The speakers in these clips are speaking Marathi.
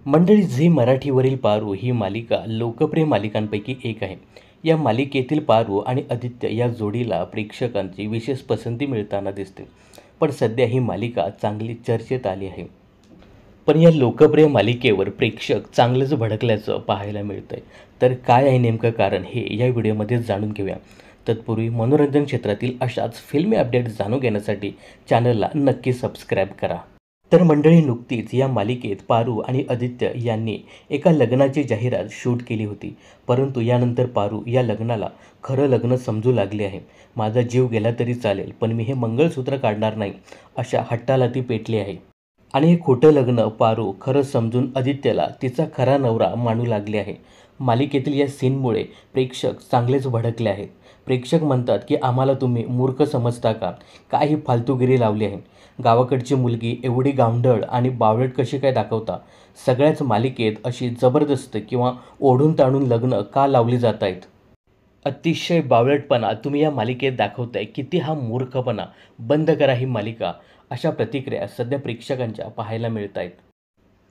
मंडळी, झी मराठीवरील पारू ही मालिका लोकप्रिय मालिकांपैकी एक आहे. या मालिकेतील पारू आणि आदित्य या जोडीला प्रेक्षकांची विशेष पसंती मिळताना दिसते. पण सध्या ही मालिका चांगली चर्चेत आली आहे. पण या लोकप्रिय मालिकेवर प्रेक्षक चांगलेच भडकल्याचं पाहायला मिळतंय. तर काय आहे नेमकं कारण हे या व्हिडिओमध्ये जाणून घेऊया. तत्पूर्वी मनोरंजन क्षेत्रातील अशाच फिल्मी अपडेट जाणून घेण्यासाठी चॅनलला नक्की सबस्क्राईब करा. तर मंडळी, नुकतीच या मालिकेत पारू आणि आदित्य यांनी एका लग्नाची जाहिरात शूट केली होती. परंतु यानंतर पारू या लग्नाला खरं लग्न समजू लागली आहे. माझा जीव गेला तरी चालेल, पण मी हे मंगळसूत्र काढणार नाही, अशा हट्टाला ती पेटली आहे. आणि हे खोटं लग्न पारू खरं समजून आदित्यला तिचा खरा नवरा मानू लागली आहे. मालिकेतील या सीनमुळे प्रेक्षक चांगलेच भडकले आहेत. प्रेक्षक म्हणतात की आम्हाला तुम्ही मूर्ख समजता का? काय ही फालतूगिरी लावली आहे? गावाकडची मुलगी एवढी गावंढळ आणि बावळट कशी काय दाखवता? सगळ्याच मालिकेत अशी जबरदस्त किंवा ओढून ताणून लग्न का लावली जात आहेत? अतिशय बावळटपणा तुम्ही या मालिकेत दाखवताय. किती हा मूर्खपणा! बंद करा ही मालिका, अशा प्रतिक्रिया सध्या प्रेक्षकांच्या पाहायला मिळत आहेत.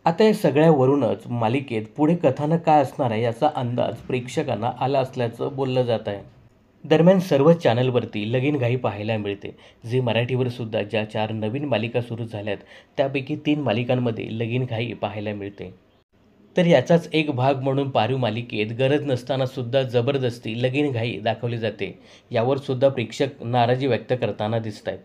आता या सगळ्यावरूनच मालिकेत पुढे कथानक काय असणार आहे याचा अंदाज प्रेक्षकांना आला असल्याचं बोललं जात आहे. दरम्यान सर्व चॅनलवरती लगीनघाई पाहायला मिळते. झी मराठीवर सुद्धा ज्या 4 नवीन मालिका सुरू झाल्यात त्यापैकी 3 मालिकांमध्ये लगीनघाई पाहायला मिळते. तर याचाच एक भाग म्हणून पारू मालिकेत गरज नसताना सुद्धा जबरदस्ती लगीनघाई दाखवली जाते. यावर सुद्धा प्रेक्षक नाराजी व्यक्त करताना दिसत आहेत.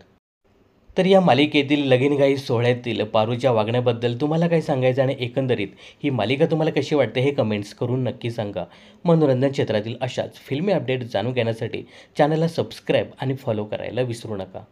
तर या मालिकेतील लगीनघाई सोहळ्यातील पारूच्या वागण्याबद्दल तुम्हाला काय सांगायचं आणि एकंदरीत ही मालिका तुम्हाला कशी वाटते हे कमेंट्स करून नक्की सांगा. मनोरंजन क्षेत्रातील अशाच फिल्मी अपडेट जाणून घेण्यासाठी चॅनलला सबस्क्राईब आणि फॉलो करायला विसरू नका.